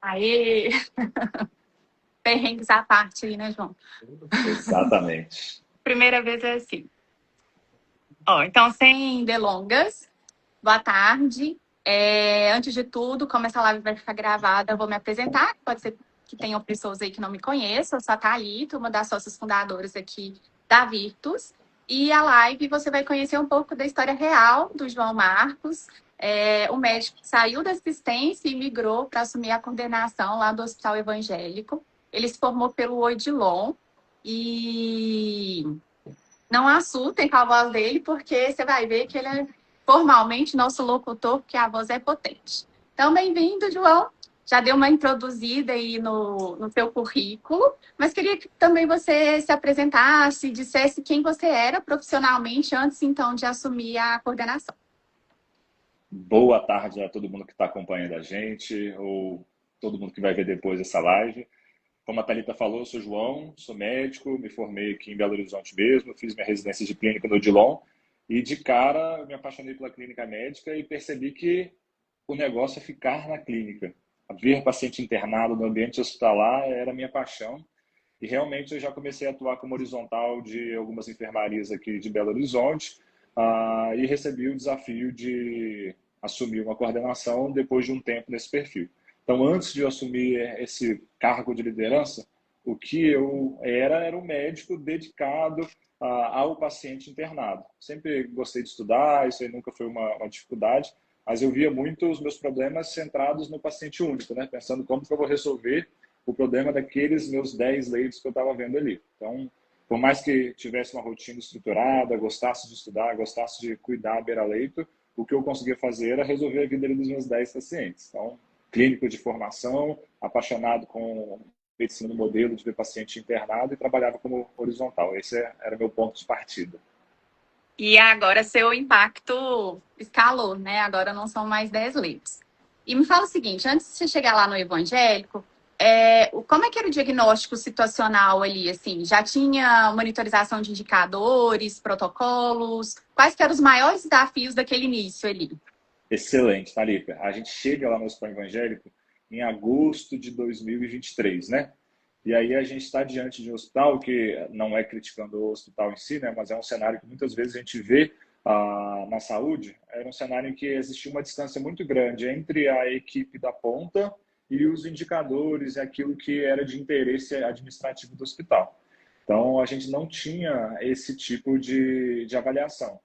Aê! Perrengues à parte aí, né, João? Exatamente. Primeira vez é assim. Ó, então, sem delongas, boa tarde. Antes de tudo, como essa live vai ficar gravada, eu vou me apresentar. Pode ser que tenham pessoas aí que não me conheçam. Eu sou a Thalita, uma das sócias fundadoras aqui da Virtus. E a live você vai conhecer um pouco da história real do João Marcos, o médico que saiu da assistência e migrou para assumir a coordenação lá do Hospital Evangélico. Ele se formou pelo Odilon e não assustem com a voz dele, porque você vai ver que ele é formalmente nosso locutor, porque a voz é potente. Então, bem-vindo, João. Já deu uma introduzida aí no seu currículo, mas queria que também você se apresentasse, dissesse quem você era profissionalmente antes, então, de assumir a coordenação. Boa tarde a todo mundo que está acompanhando a gente, ou todo mundo que vai ver depois essa live. Como a Thalita falou, eu sou João, sou médico, me formei aqui em Belo Horizonte mesmo, fiz minha residência de clínica no Odilon, e de cara eu me apaixonei pela clínica médica e percebi que o negócio é ficar na clínica. Ver paciente internado no ambiente hospitalar era a minha paixão. E realmente eu já comecei a atuar como horizontal de algumas enfermarias aqui de Belo Horizonte, e recebi o desafio de assumir uma coordenação depois de um tempo nesse perfil. Então, antes de eu assumir esse cargo de liderança, o que eu era um médico dedicado ao paciente internado. Sempre gostei de estudar, isso aí nunca foi uma dificuldade, mas eu via muito os meus problemas centrados no paciente único, né? Pensando como que eu vou resolver o problema daqueles meus 10 leitos que eu estava vendo ali. Então, por mais que tivesse uma rotina estruturada, gostasse de estudar, gostasse de cuidar à beira-leito, o que eu conseguia fazer era resolver a vida dos meus 10 pacientes. Então, clínico de formação, apaixonado com medicina no modelo de ver paciente internado e trabalhava como horizontal. Esse era meu ponto de partida. E agora seu impacto escalou, né? Agora não são mais 10 leitos. E me fala o seguinte, antes de você chegar lá no evangélico, como é que era o diagnóstico situacional ali, assim? Já tinha monitorização de indicadores, protocolos? Quais que eram os maiores desafios daquele início ali? Excelente, Thalita. A gente chega lá no Hospital Evangélico em agosto de 2023, né? E aí a gente está diante de um hospital que não é criticando o hospital em si, né? Mas é um cenário que muitas vezes a gente vê na saúde. Era um cenário em que existia uma distância muito grande entre a equipe da ponta e os indicadores e aquilo que era de interesse administrativo do hospital. Então, a gente não tinha esse tipo de avaliação.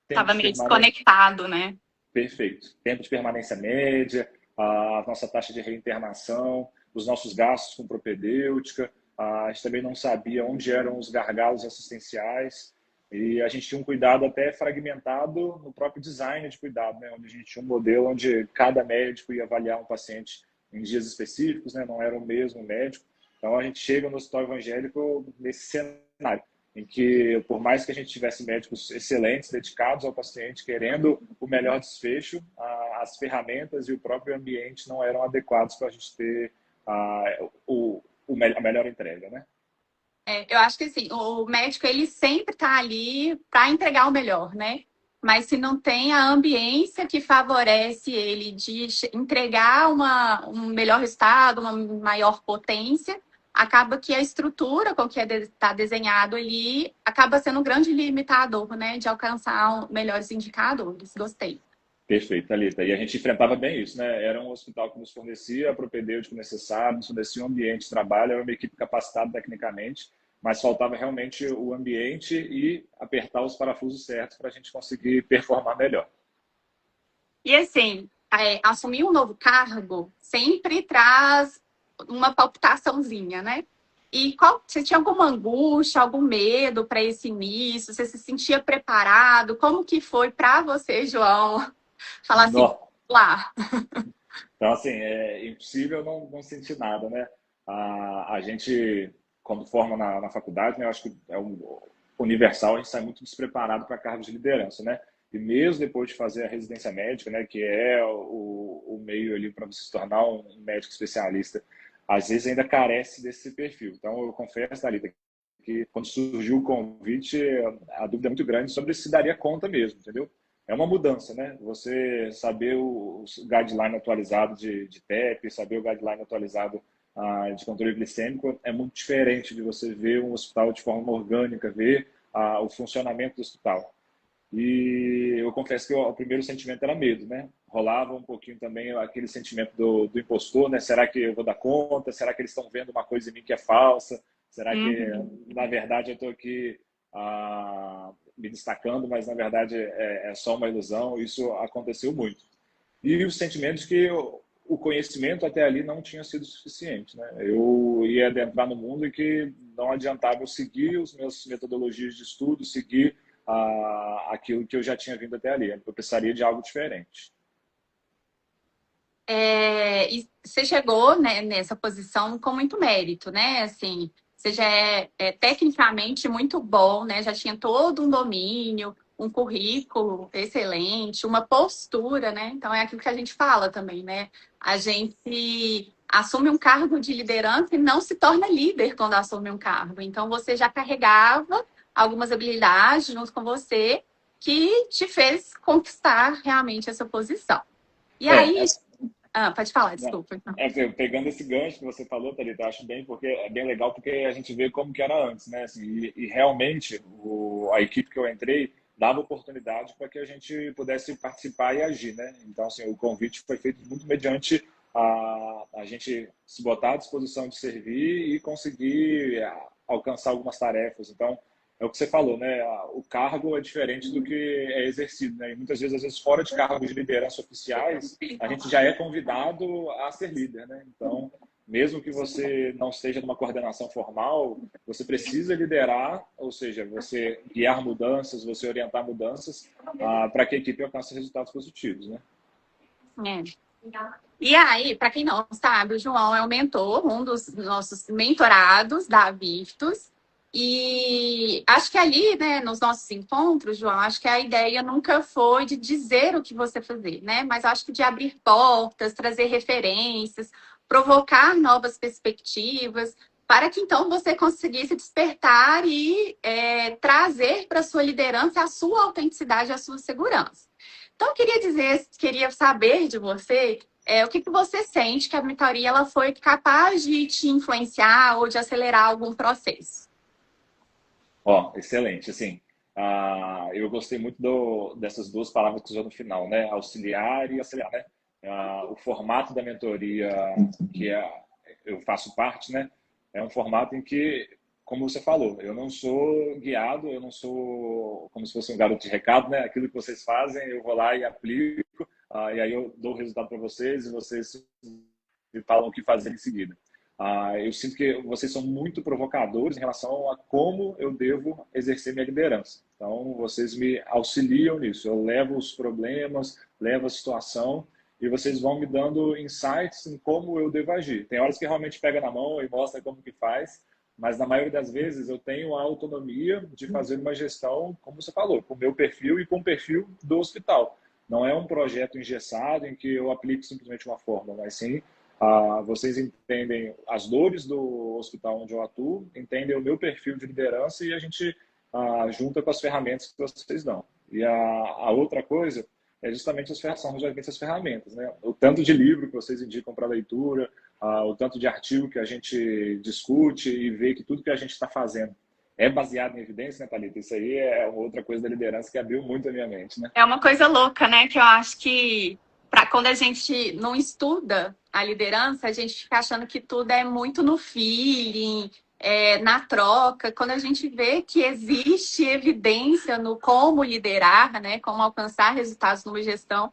Tempo Tava de meio permanência. desconectado, né? Perfeito. Tempo de permanência média, a nossa taxa de reinternação, os nossos gastos com propedêutica. A gente também não sabia onde eram os gargalos assistenciais e a gente tinha um cuidado até fragmentado no próprio design de cuidado, né? Onde a gente tinha um modelo onde cada médico ia avaliar um paciente em dias específicos, né? Não era o mesmo médico. Então a gente chega no hospital evangélico nesse cenário em que, por mais que a gente tivesse médicos excelentes, dedicados ao paciente, querendo o melhor desfecho, as ferramentas e o próprio ambiente não eram adequados para a gente ter a melhor entrega, né? Eu acho que assim, o médico ele sempre está ali para entregar o melhor, né? Mas se não tem a ambiência que favorece ele de entregar um melhor resultado, uma maior potência, acaba que a estrutura com que está desenhado ali acaba sendo um grande limitador, né? De alcançar melhores indicadores. Gostei. Perfeito, Thalita. E a gente enfrentava bem isso, né? Era um hospital que nos fornecia a propedêutico necessário, nos fornecia um ambiente de trabalho, era uma equipe capacitada tecnicamente, mas faltava realmente o ambiente e apertar os parafusos certos para a gente conseguir performar melhor. E assim, assumir um novo cargo sempre traz uma palpitaçãozinha, né? E você tinha alguma angústia, algum medo para esse início? Você se sentia preparado? Como que foi para você, João, falar assim, No. lá? Então, assim, é impossível não sentir nada, né? A gente, quando forma na faculdade, né, eu acho que é universal, a gente sai muito despreparado para cargos de liderança, né? E mesmo depois de fazer a residência médica, né, que é o meio ali para você se tornar um médico especialista, às vezes ainda carece desse perfil. Então, eu confesso, Thalita, que quando surgiu o convite, a dúvida é muito grande sobre se daria conta mesmo, entendeu? é uma mudança, né? Você saber o guideline atualizado de TEP, saber o guideline atualizado de controle glicêmico é muito diferente de você ver um hospital de forma orgânica, ver o funcionamento do hospital. E eu confesso que o primeiro sentimento era medo, né? Rolava um pouquinho também aquele sentimento do impostor, né? Será que eu vou dar conta? Será que eles estão vendo uma coisa em mim que é falsa? Será que, Uhum. na verdade, eu estou aqui me destacando, mas, na verdade, é só uma ilusão? Isso aconteceu muito. E os sentimentos que o conhecimento até ali não tinha sido suficiente, né? Eu ia adentrar no mundo e que não adiantava eu seguir os meus metodologias de estudo, seguir aquilo que eu já tinha vindo até ali. Eu precisaria de algo diferente. E você chegou, né, nessa posição com muito mérito, né? Assim, você já é tecnicamente muito bom, né? Já tinha todo um domínio, um currículo excelente, uma postura, né? Então é aquilo que a gente fala também, né? A gente assume um cargo de liderança e não se torna líder quando assume um cargo. Então você já carregava algumas habilidades junto com você que te fez conquistar realmente essa posição. E É, aí, pode falar, Não. desculpa. Então. Pegando esse gancho que você falou, Thalita, eu acho bem, porque é bem legal, porque a gente vê como que era antes, né? Assim, e realmente, a equipe que eu entrei dava oportunidade para que a gente pudesse participar e agir, né? Então, assim, o convite foi feito muito mediante a gente se botar à disposição de servir e conseguir alcançar algumas tarefas. Então, é o que você falou, né? O cargo é diferente do que é exercido, né? E muitas vezes, às vezes, fora de cargos de liderança oficiais, a gente já é convidado a ser líder, né? Então, mesmo que você não esteja numa coordenação formal, você precisa liderar, ou seja, você guiar mudanças, você orientar mudanças para que a equipe alcance resultados positivos, né? É. E aí, para quem não sabe, o João é o mentor, um dos nossos mentorados da Virtus. E acho que ali, né, nos nossos encontros, João, acho que a ideia nunca foi de dizer o que você fazer, né? Mas acho que de abrir portas, trazer referências, provocar novas perspectivas, para que então você conseguisse despertar e trazer para a sua liderança a sua autenticidade, a sua segurança. Então, eu queria dizer, queria saber de você o que você sente que a mentoria ela foi capaz de te influenciar ou de acelerar algum processo. Ó, excelente. Assim, eu gostei muito dessas duas palavras que você usou no final, né? Auxiliar e acelerar, né? O formato da mentoria eu faço parte, né? É um formato em que, como você falou, eu não sou guiado, eu não sou como se fosse um garoto de recado, né? Aquilo que vocês fazem, eu vou lá e aplico, e aí eu dou o resultado para vocês e vocês me falam o que fazer em seguida. Eu sinto que vocês são muito provocadores em relação a como eu devo exercer minha liderança. Então, vocês me auxiliam nisso. Eu levo os problemas, levo a situação e vocês vão me dando insights em como eu devo agir. Tem horas que realmente pega na mão e mostra como que faz, mas na maioria das vezes eu tenho a autonomia de fazer uma gestão, como você falou, com o meu perfil e com o perfil do hospital. Não é um projeto engessado em que eu aplico simplesmente uma forma, mas sim vocês entendem as dores do hospital onde eu atuo, entendem o meu perfil de liderança e a gente junta com as ferramentas que vocês dão. E a outra coisa é justamente são justamente as ferramentas, né? O tanto de livro que vocês indicam para leitura, o tanto de artigo que a gente discute e vê que tudo que a gente está fazendo é baseado em evidência, né, Thalita? Isso aí é outra coisa da liderança que abriu muito a minha mente, né? É uma coisa louca, né? Que eu acho que quando a gente não estuda a liderança, a gente fica achando que tudo é muito no feeling, na troca. Quando a gente vê que existe evidência no como liderar, né? Como alcançar resultados numa gestão,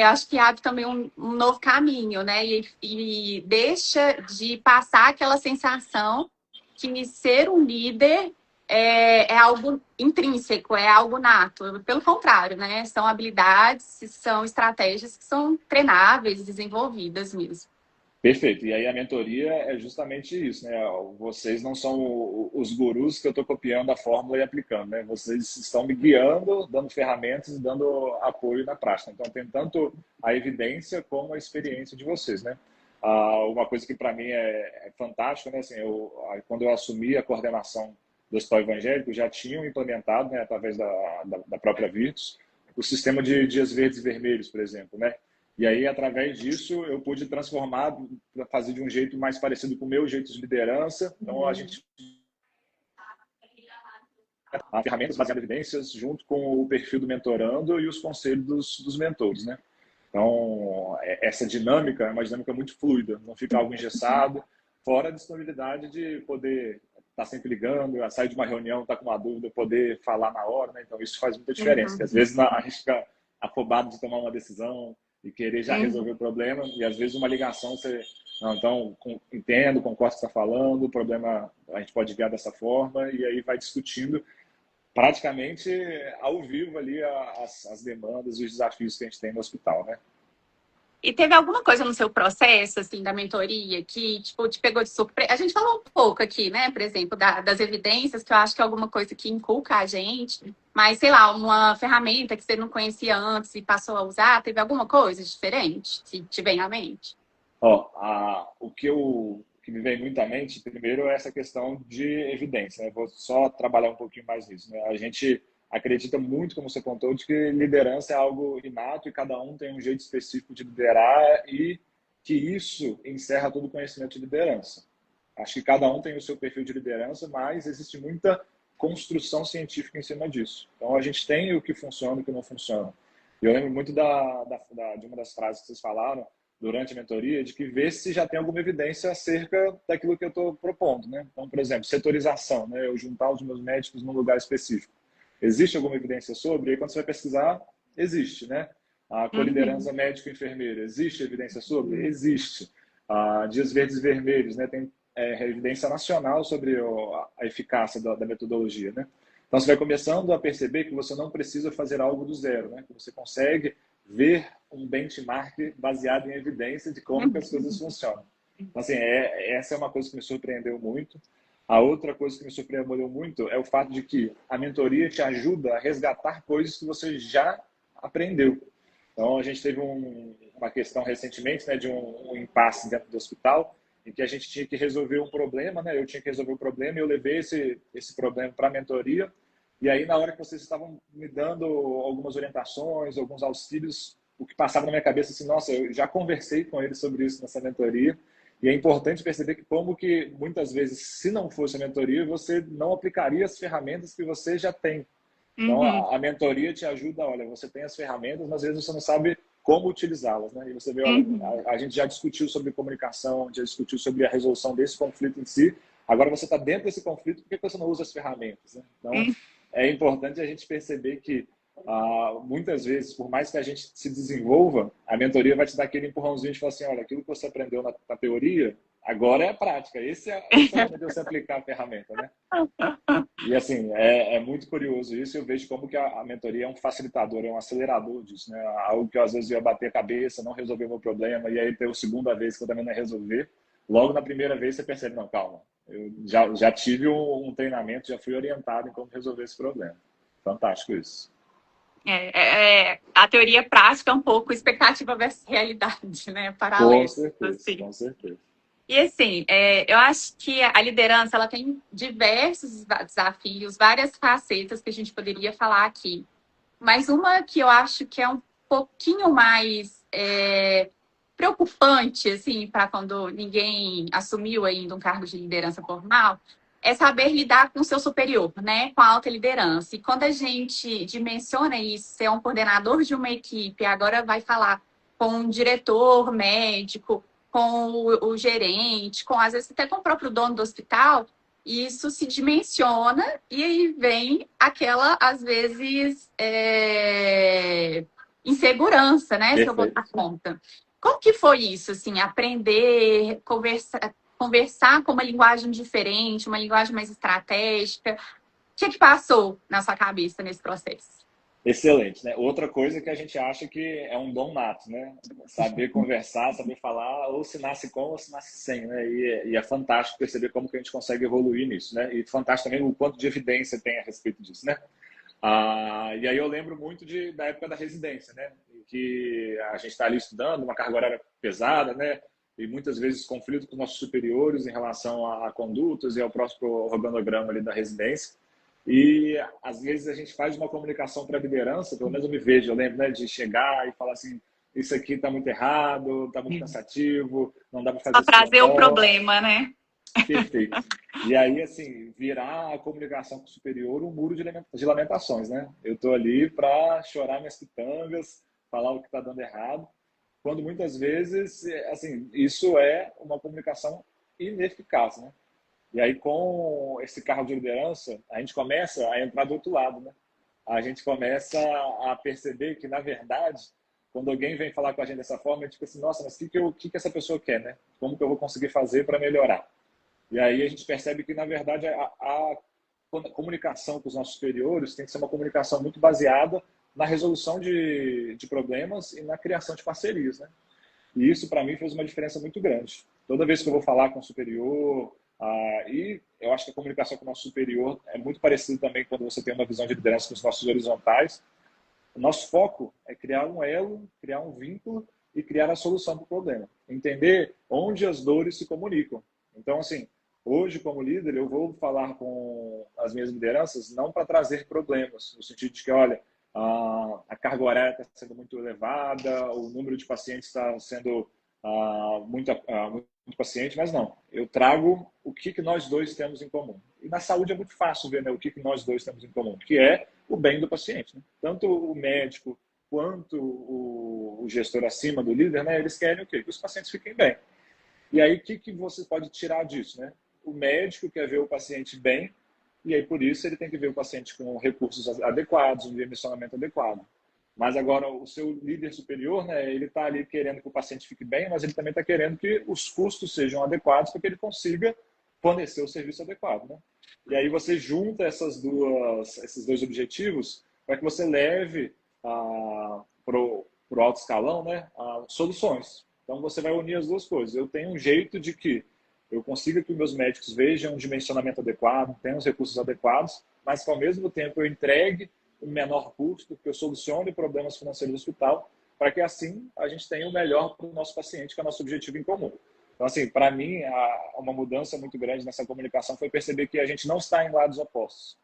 acho que abre também um novo caminho, né? E deixa de passar aquela sensação que ser um líder é algo intrínseco, é algo nato. Pelo contrário, né? São habilidades, são estratégias que são treináveis, desenvolvidas mesmo. Perfeito. E aí a mentoria é justamente isso, né? Vocês não são os gurus que eu estou copiando a fórmula e aplicando, né? Vocês estão me guiando, dando ferramentas e dando apoio na prática. Então tem tanto a evidência como a experiência de vocês, né? Uma coisa que para mim é fantástica, né? Assim, quando eu assumi a coordenação do Hospital Evangélico, já tinham implementado, né, através da própria Virtus, o sistema de dias verdes e vermelhos, por exemplo, né? E aí, através disso, eu pude transformar, fazer de um jeito mais parecido com o meu jeito de liderança. Então, a gente ferramentas baseadas em evidências junto com o perfil do mentorando e os conselhos dos mentores, né? Então, essa dinâmica é uma dinâmica muito fluida, não fica algo engessado, fora a disponibilidade de poder estar sempre ligando, sair de uma reunião, estar com uma dúvida, poder falar na hora, né? Então, isso faz muita diferença, porque às vezes a gente fica afobado de tomar uma decisão e querer já resolver o problema, e às vezes uma ligação você... Não, então, entendo, concordo com o que você está falando, o problema a gente pode guiar dessa forma, e aí vai discutindo praticamente ao vivo ali as demandas e os desafios que a gente tem no hospital, né? E teve alguma coisa no seu processo, assim, da mentoria que, tipo, te pegou de surpresa? A gente falou um pouco aqui, né, por exemplo, das evidências, que eu acho que é alguma coisa que inculca a gente, mas, sei lá, uma ferramenta que você não conhecia antes e passou a usar, teve alguma coisa diferente que te vem à mente? Ó, o que me vem muito à mente, primeiro, é essa questão de evidência, né? Vou só trabalhar um pouquinho mais nisso, né? A gente acredita muito, como você contou, de que liderança é algo inato e cada um tem um jeito específico de liderar e que isso encerra todo o conhecimento de liderança. Acho que cada um tem o seu perfil de liderança, mas existe muita construção científica em cima disso. Então, a gente tem o que funciona e o que não funciona. E eu lembro muito de uma das frases que vocês falaram durante a mentoria, de que ver se já tem alguma evidência acerca daquilo que eu estou propondo, né? Então, por exemplo, setorização, né? Eu juntar os meus médicos num lugar específico. Existe alguma evidência sobre? E aí, quando você vai pesquisar, existe, né? A coliderança médico-enfermeira, existe evidência sobre? Existe. Dias verdes e vermelhos, né? Tem evidência nacional sobre a eficácia da metodologia, né? Então, você vai começando a perceber que você não precisa fazer algo do zero, né? Que você consegue ver um benchmark baseado em evidência de como que as coisas funcionam. Então, assim, essa é uma coisa que me surpreendeu muito. A outra coisa que me surpreendeu muito é o fato de que a mentoria te ajuda a resgatar coisas que você já aprendeu. Então, a gente teve uma questão recentemente, né, de um impasse dentro do hospital, em que a gente tinha que resolver um problema, né? Eu tinha que resolver o problema e eu levei esse problema para a mentoria. E aí, na hora que vocês estavam me dando algumas orientações, alguns auxílios, o que passava na minha cabeça assim, nossa, eu já conversei com eles sobre isso nessa mentoria. E é importante perceber que como que muitas vezes, se não fosse a mentoria, você não aplicaria as ferramentas que você já tem. Então, a mentoria te ajuda, olha, você tem as ferramentas, mas às vezes você não sabe como utilizá-las, né? E você vê, olha, a gente já discutiu sobre comunicação, já discutiu sobre a resolução desse conflito em si. Agora você está dentro desse conflito, por que você não usa as ferramentas, né? Então, é importante a gente perceber que muitas vezes, por mais que a gente se desenvolva, a mentoria vai te dar aquele empurrãozinho de falar assim, olha, aquilo que você aprendeu na teoria, agora é a prática. Esse é o momento de você aplicar a ferramenta, né? E assim, é muito curioso isso. Eu vejo como que a mentoria é um facilitador, é um acelerador disso, né? Algo que eu, às vezes, ia bater a cabeça, não resolver o meu problema, e aí ter a segunda vez que eu também não ia resolver. Logo na primeira vez você percebe, não, calma, eu já tive um treinamento, já fui orientado em como resolver esse problema. Fantástico isso. A teoria prática é um pouco expectativa versus realidade, né? Com Paralelo. certeza, Assim. com certeza. E assim, eu acho que a liderança ela tem diversos desafios, várias facetas que a gente poderia falar aqui. Mas uma que eu acho que é um pouquinho mais preocupante, assim, para quando ninguém assumiu ainda um cargo de liderança formal, é saber lidar com o seu superior, né? Com a alta liderança. E quando a gente dimensiona isso, ser um coordenador de uma equipe, agora vai falar com um diretor médico, com o gerente, às vezes até com o próprio dono do hospital, isso se dimensiona e aí vem aquela, às vezes, insegurança, né? Perfeito. Se eu vou dar conta. Como que foi isso, assim, aprender, conversar com uma linguagem diferente, uma linguagem mais estratégica? O que passou na sua cabeça nesse processo? Excelente, né? Outra coisa que a gente acha que é um dom nato, né? Saber conversar, saber falar, ou se nasce com ou se nasce sem, né? E é fantástico perceber como que a gente consegue evoluir nisso, né? E fantástico também o quanto de evidência tem a respeito disso, né? E aí eu lembro muito da época da residência, né? Em que a gente está ali estudando, uma carga horária pesada, né? E muitas vezes conflito com os nossos superiores em relação a condutas e ao próprio organograma ali da residência. E às vezes a gente faz uma comunicação para a liderança, pelo menos eu me vejo, eu lembro, né, de chegar e falar assim, isso aqui está muito errado, está muito cansativo, não dá para fazer Só isso trazer o melhor. problema, né? Perfeito. E aí, assim, virar a comunicação com o superior um muro de lamentações, né? Eu estou ali para chorar minhas pitangas, falar o que está dando errado, quando muitas vezes, assim, isso é uma comunicação ineficaz, né? E aí, com esse carro de liderança, a gente começa a entrar do outro lado, né? A gente começa a perceber que, na verdade, quando alguém vem falar com a gente dessa forma, a gente fica assim, nossa, mas o que essa pessoa quer, né? Como que eu vou conseguir fazer para melhorar? E aí a gente percebe que, na verdade, a comunicação com os nossos superiores tem que ser uma comunicação muito baseada na resolução de problemas e na criação de parcerias, né? E isso, para mim, fez uma diferença muito grande. Toda vez que eu vou falar com o superior, e eu acho que a comunicação com o nosso superior é muito parecida também quando você tem uma visão de liderança com os nossos horizontais. O nosso foco é criar um elo, criar um vínculo e criar a solução para o problema. Entender onde as dores se comunicam. Então, assim, hoje, como líder, eu vou falar com as minhas lideranças não para trazer problemas, no sentido de que, olha, a carga horária está sendo muito elevada, o número de pacientes está sendo muito paciente, mas não. Eu trago o que nós dois temos em comum. E na saúde é muito fácil ver, né, o que nós dois temos em comum, que é o bem do paciente. Né? Tanto o médico quanto o gestor acima do líder, né, eles querem o quê? Que os pacientes fiquem bem. E aí, o que você pode tirar disso? Né? O médico quer ver o paciente bem, e aí, por isso, ele tem que ver o paciente com recursos adequados, um dimensionamento adequado. Mas agora, o seu líder superior, né, ele está ali querendo que o paciente fique bem, mas ele também está querendo que os custos sejam adequados para que ele consiga fornecer o serviço adequado. Né? E aí você junta esses dois objetivos para que você leve para o alto escalão, né, soluções. Então você vai unir as duas coisas. Eu tenho um jeito de que eu consiga que meus médicos vejam um dimensionamento adequado, tenham os recursos adequados, mas que ao mesmo tempo eu entregue o menor custo, que eu solucione problemas financeiros do hospital, para que assim a gente tenha o melhor para o nosso paciente, que é o nosso objetivo em comum. Então, assim, para mim, uma mudança muito grande nessa comunicação foi perceber que a gente não está em lados opostos.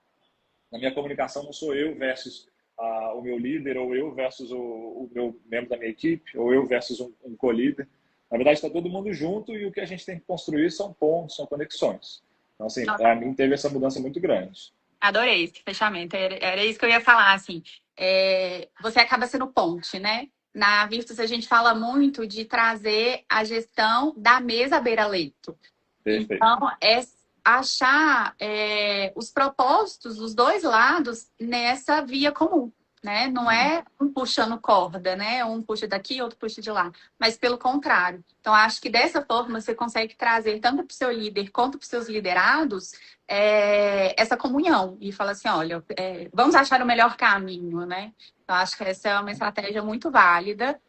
Na minha comunicação não sou eu versus o meu líder, ou eu versus o meu membro da minha equipe, ou eu versus um co-líder. Na verdade, está todo mundo junto e o que a gente tem que construir são pontos, são conexões. Então, assim, para mim teve essa mudança muito grande. Adorei esse fechamento. Era isso que eu ia falar, assim. Você acaba sendo ponte, né? Na Virtus, a gente fala muito de trazer a gestão da mesa à beira-leito. Perfeito. Então, é achar os propósitos dos dois lados nessa via comum, né? Não é um puxando corda, né? Um puxa daqui, outro puxa de lá. Mas pelo contrário. Então, acho que dessa forma você consegue trazer tanto para o seu líder quanto para os seus liderados essa comunhão. E falar assim, olha, vamos achar o melhor caminho, né? Então, acho que essa é uma estratégia muito válida.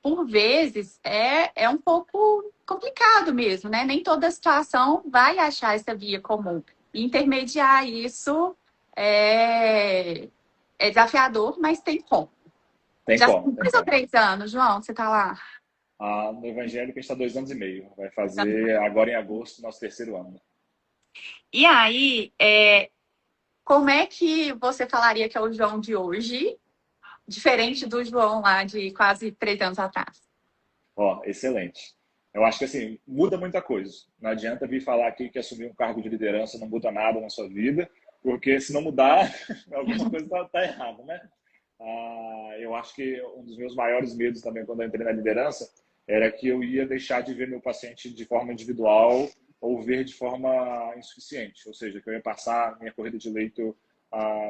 Por vezes, é um pouco complicado mesmo, né? Nem toda situação vai achar essa via comum. Intermediar isso é desafiador, mas tem como. Tem Já como, são tem 2 ou 3 anos, João, que você está lá. No Evangélico a gente está 2 anos e meio. Vai fazer agora em agosto nosso terceiro ano. E aí, como é que você falaria que é o João de hoje, diferente do João lá de quase 3 anos atrás? Excelente. Eu acho que assim, muda muita coisa. Não adianta vir falar aqui que assumir um cargo de liderança não muda nada na sua vida, porque se não mudar, alguma coisa está errada, né? Eu acho que um dos meus maiores medos também quando eu entrei na liderança era que eu ia deixar de ver meu paciente de forma individual ou ver de forma insuficiente, ou seja, que eu ia passar minha corrida de leito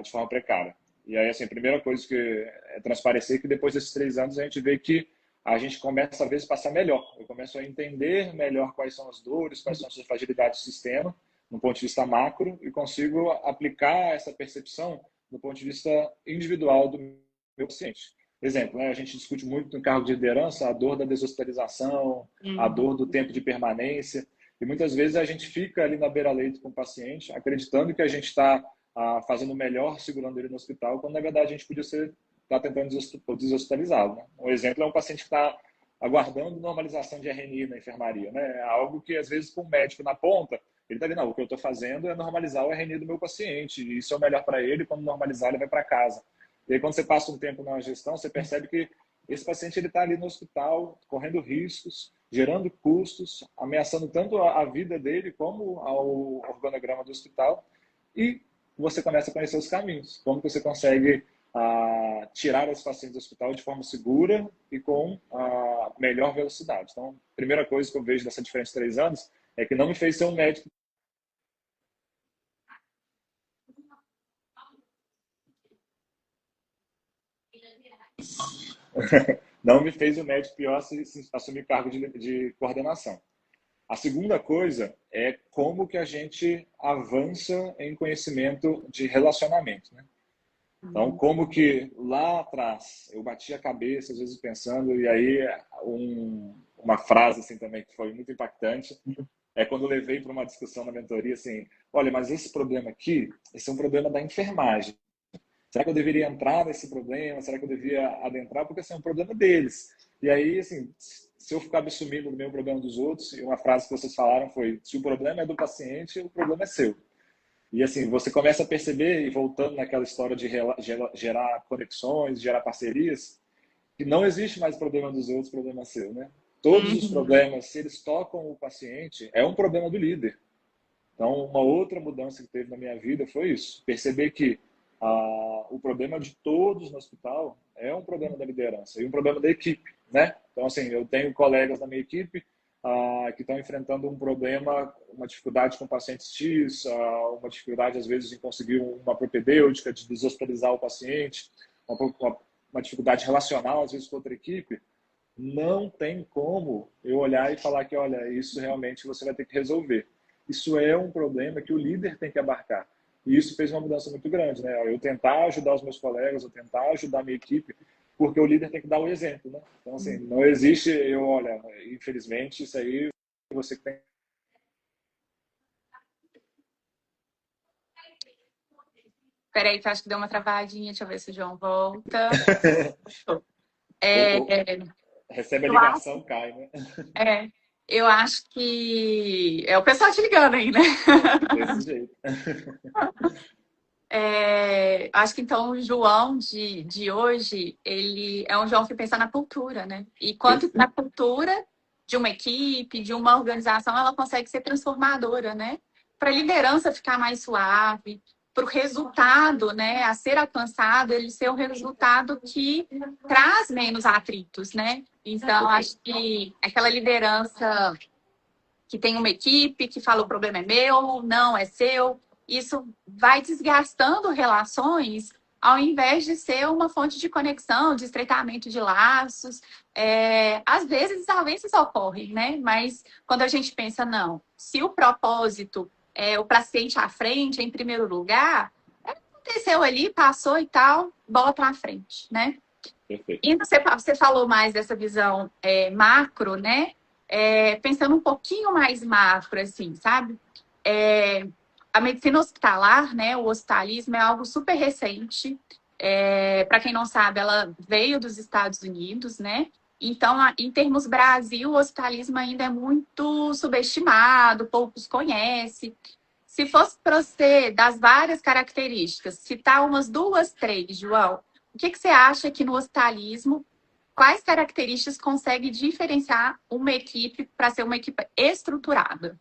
de forma precária. E aí, assim, a primeira coisa que é transparecer que depois desses 3 anos a gente vê que a gente começa, às vezes, a passar melhor. Eu começo a entender melhor quais são as dores, quais são as fragilidades do sistema, no ponto de vista macro, e consigo aplicar essa percepção do ponto de vista individual do meu paciente. Exemplo, né, a gente discute muito no cargo de liderança a dor da deshospitalização, a dor do tempo de permanência, e muitas vezes a gente fica ali na beira-leito com o paciente, acreditando que a gente está fazendo o melhor segurando ele no hospital, quando na verdade a gente podia estar tentando deshospitalizá-lo. Né? Um exemplo é um paciente que está aguardando normalização de RNI na enfermaria, né? Algo que às vezes com o médico na ponta Ele está ali, não, o que eu estou fazendo é normalizar o RNI do meu paciente, e isso é o melhor para ele, quando normalizar ele vai para casa. E aí quando você passa um tempo na gestão, você percebe que esse paciente ele está ali no hospital, correndo riscos, gerando custos, ameaçando tanto a vida dele como ao organograma do hospital, e você começa a conhecer os caminhos, como que você consegue tirar esse paciente do hospital de forma segura e com a melhor velocidade. Então, a primeira coisa que eu vejo dessa diferença de 3 anos é que não me fez ser um médico. Não me fez um médico pior se assumir cargo de coordenação. A segunda coisa é como que a gente avança em conhecimento de relacionamento, né? Então, como que lá atrás eu bati a cabeça, às vezes pensando, e aí uma frase assim também que foi muito impactante, é quando eu levei para uma discussão na mentoria assim, olha, mas esse problema aqui, esse é um problema da enfermagem. Será que eu deveria entrar nesse problema? Será que eu devia adentrar? Porque assim, é um problema deles. E aí, assim, se eu ficar me sumindo no meu problema dos outros, e uma frase que vocês falaram foi, se o problema é do paciente, o problema é seu. E assim, você começa a perceber, e voltando naquela história de gerar conexões, gerar parcerias, que não existe mais problema dos outros, problema seu, né? Todos os problemas, se eles tocam o paciente, é um problema do líder. Então, uma outra mudança que teve na minha vida foi isso. Perceber que o problema de todos no hospital é um problema da liderança e um problema da equipe, né? Então, assim, eu tenho colegas da minha equipe que estão enfrentando um problema, uma dificuldade com pacientes X, uma dificuldade, às vezes, em conseguir uma propedêutica, de deshospitalizar o paciente, uma dificuldade relacional, às vezes, com outra equipe. Não tem como eu olhar e falar que, olha, isso realmente você vai ter que resolver. Isso é um problema que o líder tem que abarcar. E isso fez uma mudança muito grande, né? Eu tentar ajudar os meus colegas, eu tentar ajudar a minha equipe, porque o líder tem que dar o exemplo, né? Então, assim, não existe, olha, infelizmente, isso aí você que tem. Peraí, que eu acho que deu uma travadinha. Deixa eu ver se o João volta. Recebe a ligação, cai, né? Eu acho que é o pessoal te ligando aí, né? Desse jeito. Acho que então o João de hoje, ele é um João que pensa na cultura, né? E quanto na cultura de uma equipe, de uma organização, ela consegue ser transformadora, né? Para a liderança ficar mais suave, para o resultado, né, a ser alcançado, ele ser um resultado que traz menos atritos, né? Então, acho que aquela liderança que tem uma equipe que fala o problema é meu, não é seu, isso vai desgastando relações ao invés de ser uma fonte de conexão, de estreitamento de laços. Às vezes, desavenças ocorrem, né? Mas quando a gente pensa, não, se o propósito é o paciente à frente, em primeiro lugar, aconteceu ali, passou e tal, bola para frente, né? Perfeito. E você falou mais dessa visão macro, né? Pensando um pouquinho mais macro, assim, sabe? A medicina hospitalar, né? O hospitalismo é algo super recente. Para quem não sabe, ela veio dos Estados Unidos, né? Então, em termos Brasil, o hospitalismo ainda é muito subestimado, poucos conhecem. Se fosse para você, das várias características, citar umas 2, 3, João, o que você acha que no hospitalismo, quais características consegue diferenciar uma equipe para ser uma equipe estruturada?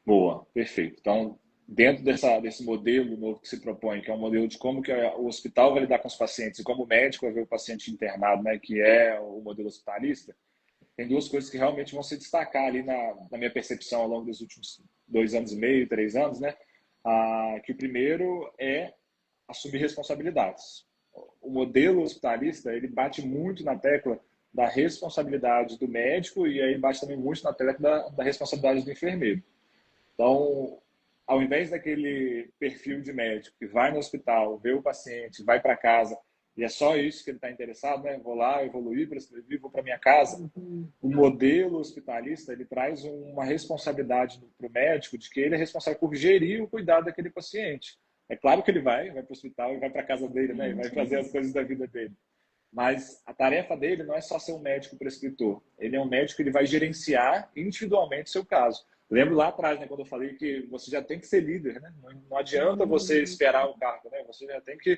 Boa, perfeito. Então, dentro desse modelo novo que se propõe, que é um modelo de como que o hospital vai lidar com os pacientes e como o médico vai ver o paciente internado, né, que é o modelo hospitalista, tem 2 coisas que realmente vão se destacar ali na minha percepção ao longo dos últimos 2 anos e meio, 3 anos, né? Que o primeiro é assumir responsabilidades. O modelo hospitalista, ele bate muito na tecla da responsabilidade do médico e aí bate também muito na tecla da responsabilidade do enfermeiro. Então, ao invés daquele perfil de médico que vai no hospital, vê o paciente, vai para casa, e é só isso que ele está interessado, né? Vou lá, evoluir, prescrever, vou para minha casa. O modelo hospitalista, ele traz uma responsabilidade para o médico de que ele é responsável por gerir o cuidado daquele paciente. É claro que ele vai para o hospital e vai para a casa dele, né? E vai fazer as coisas da vida dele. Mas a tarefa dele não é só ser um médico prescritor. Ele é um médico que ele vai gerenciar individualmente o seu caso. Lembro lá atrás, né, quando eu falei que você já tem que ser líder, né? Não adianta você esperar o cargo, né? Você já tem que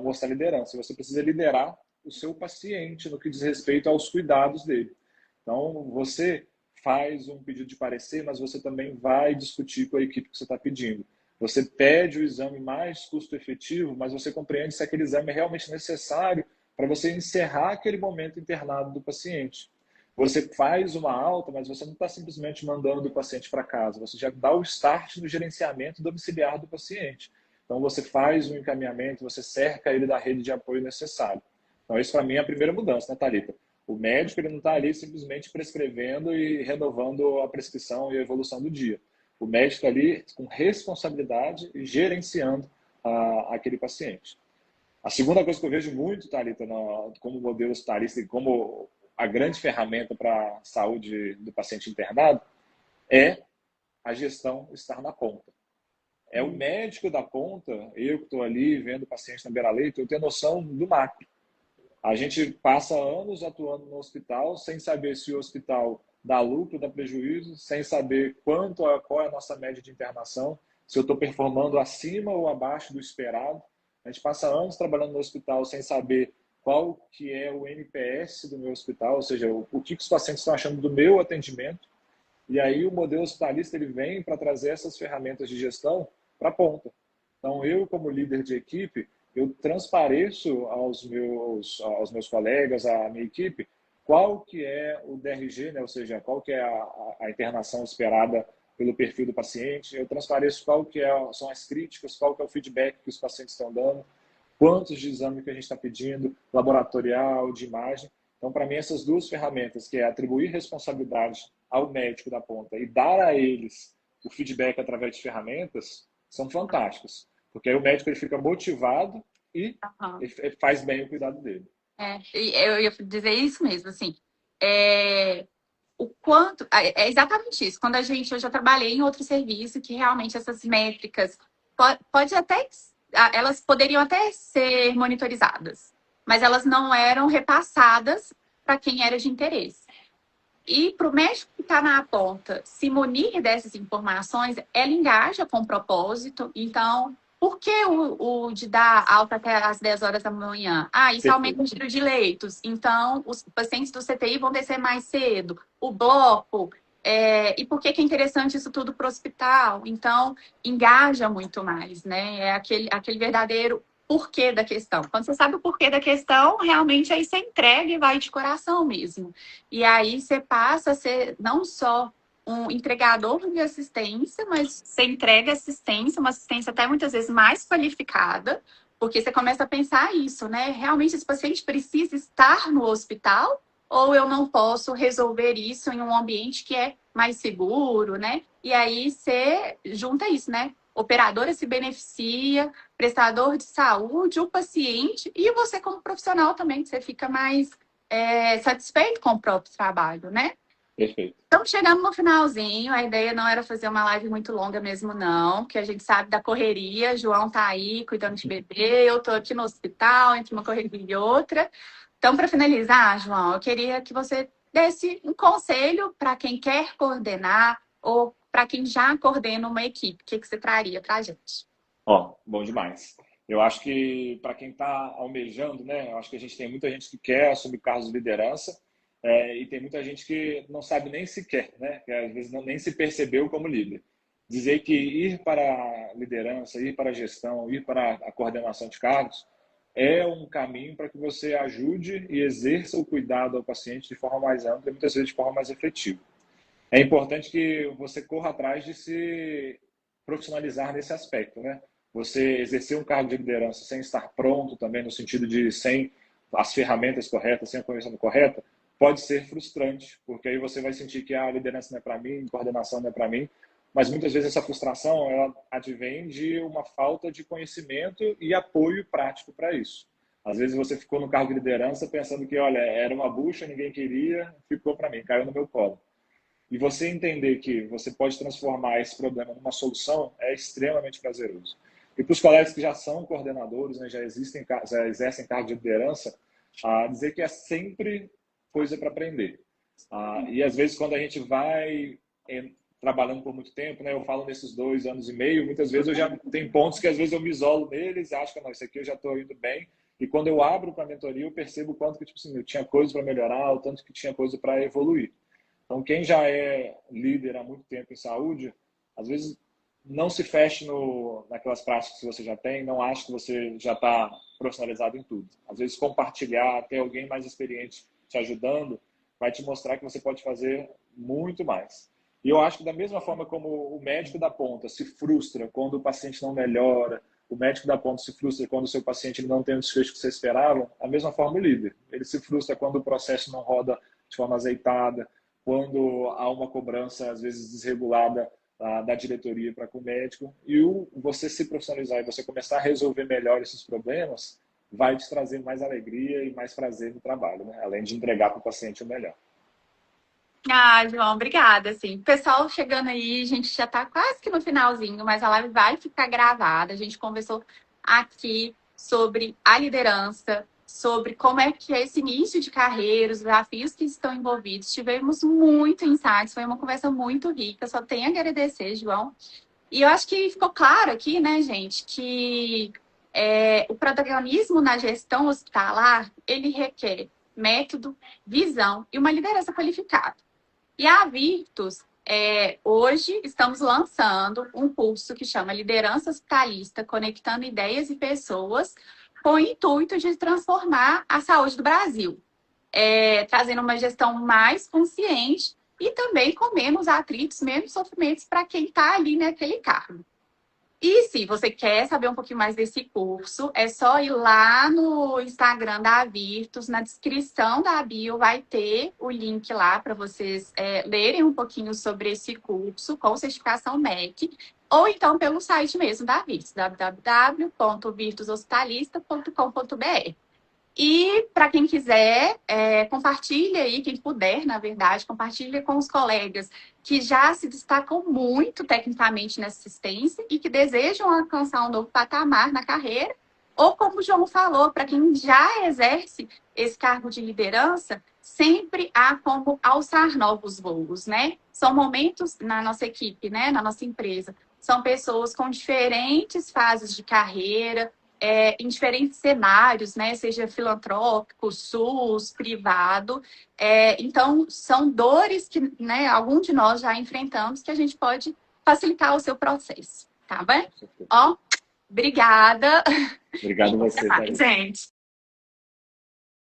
mostrar liderança. Você precisa liderar o seu paciente no que diz respeito aos cuidados dele. Então, você faz um pedido de parecer, mas você também vai discutir com a equipe que você está pedindo. Você pede o exame mais custo-efetivo, mas você compreende se aquele exame é realmente necessário para você encerrar aquele momento internado do paciente. Você faz uma alta, mas você não está simplesmente mandando o paciente para casa. Você já dá o start no gerenciamento domiciliar do paciente. Então, você faz um encaminhamento, você cerca ele da rede de apoio necessário. Então, isso para mim é a primeira mudança, né, Thalita? O médico ele não está ali simplesmente prescrevendo e renovando a prescrição e a evolução do dia. O médico está ali com responsabilidade e gerenciando aquele paciente. A segunda coisa que eu vejo muito, Thalita, como modelo hospitalista e como a grande ferramenta para a saúde do paciente internado é a gestão estar na ponta. É o médico da ponta, eu que estou ali vendo o paciente na beira-leito, eu tenho noção do macro. A gente passa anos atuando no hospital sem saber se o hospital dá lucro, dá prejuízo, sem saber qual é a nossa média de internação, se eu estou performando acima ou abaixo do esperado. A gente passa anos trabalhando no hospital sem saber qual que é o NPS do meu hospital, ou seja, o que os pacientes estão achando do meu atendimento. E aí o modelo hospitalista ele vem para trazer essas ferramentas de gestão para a ponta. Então, eu como líder de equipe, eu transpareço aos meus colegas, à minha equipe, qual que é o DRG, né? Ou seja, qual que é a internação esperada pelo perfil do paciente. Eu transpareço qual que são as críticas, qual que é o feedback que os pacientes estão dando, quantos de exame que a gente está pedindo, laboratorial, de imagem. Então, para mim, essas duas ferramentas, que é atribuir responsabilidade ao médico da ponta e dar a eles o feedback através de ferramentas, são fantásticas. Porque aí o médico ele fica motivado e ele faz bem o cuidado dele. Eu ia dizer isso mesmo, assim. O quanto... É exatamente isso. Quando eu já trabalhei em outro serviço que realmente essas métricas pode até... Elas poderiam até ser monitorizadas, mas elas não eram repassadas para quem era de interesse. E para o médico que está na ponta se munir dessas informações, ela engaja com o propósito. Então, por que o de dar alta até às 10 horas da manhã? Isso aumenta o número de leitos. Então, os pacientes do CTI vão descer mais cedo. O bloco. E por que é interessante isso tudo para o hospital? Então, engaja muito mais, né? É aquele verdadeiro porquê da questão. Quando você sabe o porquê da questão, realmente aí você entrega e vai de coração mesmo. E aí você passa a ser não só um entregador de assistência, mas você entrega assistência, uma assistência até muitas vezes mais qualificada, porque você começa a pensar isso, né? Realmente esse paciente precisa estar no hospital ou eu não posso resolver isso em um ambiente que é mais seguro, né? E aí você junta isso, né? Operadora se beneficia, prestador de saúde, o paciente e você como profissional também, que você fica mais satisfeito com o próprio trabalho, né? Perfeito. Estamos chegando no finalzinho. A ideia não era fazer uma live muito longa mesmo, não, porque a gente sabe da correria. João tá aí cuidando de bebê, eu tô aqui no hospital, entre uma correria e outra. Então, para finalizar, João, eu queria que você desse um conselho para quem quer coordenar ou para quem já coordena uma equipe. O que você traria para a gente? Bom demais. Eu acho que para quem está almejando, né? Eu acho que a gente tem muita gente que quer assumir cargos de liderança e tem muita gente que não sabe nem se quer, né? Que às vezes nem se percebeu como líder. Dizer que ir para a liderança, ir para a gestão, ir para a coordenação de cargos é um caminho para que você ajude e exerça o cuidado ao paciente de forma mais ampla e muitas vezes de forma mais efetiva. É importante que você corra atrás de se profissionalizar nesse aspecto, né? Você exercer um cargo de liderança sem estar pronto também, no sentido de sem as ferramentas corretas, sem a conhecimento correta, pode ser frustrante, porque aí você vai sentir que a liderança não é para mim, a coordenação não é para mim, mas muitas vezes essa frustração ela advém de uma falta de conhecimento e apoio prático para isso. Às vezes você ficou no cargo de liderança pensando que, olha, era uma bucha, ninguém queria, ficou para mim, caiu no meu colo. E você entender que você pode transformar esse problema numa solução é extremamente prazeroso. E para os colegas que já são coordenadores, né, já exercem cargo de liderança, dizer que é sempre coisa para aprender. E às vezes quando a gente vai trabalhando por muito tempo, né? Eu falo nesses 2 anos e meio, muitas vezes eu já tenho pontos que às vezes eu me isolo neles e acho que não, isso aqui eu já estou indo bem. E quando eu abro para a mentoria, eu percebo o quanto que tipo assim, eu tinha coisa para melhorar, o tanto que tinha coisa para evoluir. Então, quem já é líder há muito tempo em saúde, às vezes não se feche naquelas práticas que você já tem, não acha que você já está profissionalizado em tudo. Às vezes, compartilhar, ter alguém mais experiente te ajudando, vai te mostrar que você pode fazer muito mais. E eu acho que da mesma forma como o médico da ponta se frustra quando o paciente não melhora, o médico da ponta se frustra quando o seu paciente não tem o desfecho que você esperava, a mesma forma o líder. Ele se frustra quando o processo não roda de forma azeitada, quando há uma cobrança, às vezes, desregulada da diretoria para com o médico. E você se profissionalizar e você começar a resolver melhor esses problemas vai te trazer mais alegria e mais prazer no trabalho, né? Além de entregar para o paciente o melhor. Ah, João, obrigada. Assim, pessoal chegando aí, a gente já está quase que no finalzinho, mas a live vai ficar gravada. A gente conversou aqui sobre a liderança, sobre como é que é esse início de carreira, os desafios que estão envolvidos. Tivemos muito insights, foi uma conversa muito rica. Só tenho a agradecer, João. E eu acho que ficou claro aqui, né, gente, que o protagonismo na gestão hospitalar, ele requer método, visão e uma liderança qualificada. E a Virtus, hoje estamos lançando um curso que chama Liderança Hospitalista, Conectando Ideias e Pessoas, com o intuito de transformar a saúde do Brasil, trazendo uma gestão mais consciente e também com menos atritos, menos sofrimentos para quem está ali naquele cargo. E se você quer saber um pouquinho mais desse curso, é só ir lá no Instagram da Virtus, na descrição da bio vai ter o link lá para vocês lerem um pouquinho sobre esse curso com certificação MEC, ou então pelo site mesmo da Virtus, www.virtushospitalista.com.br. E para quem quiser, compartilhe aí, quem puder, na verdade, compartilhe com os colegas que já se destacam muito tecnicamente nessa assistência e que desejam alcançar um novo patamar na carreira. Ou, como o João falou, para quem já exerce esse cargo de liderança, sempre há como alçar novos voos, né? São momentos na nossa equipe, né? Na nossa empresa. São pessoas com diferentes fases de carreira, em diferentes cenários, né? Seja filantrópico, SUS, privado. Então, são dores que, né, algum de nós já enfrentamos que a gente pode facilitar o seu processo, tá bem? Ó, obrigada. Obrigado a você, Gente.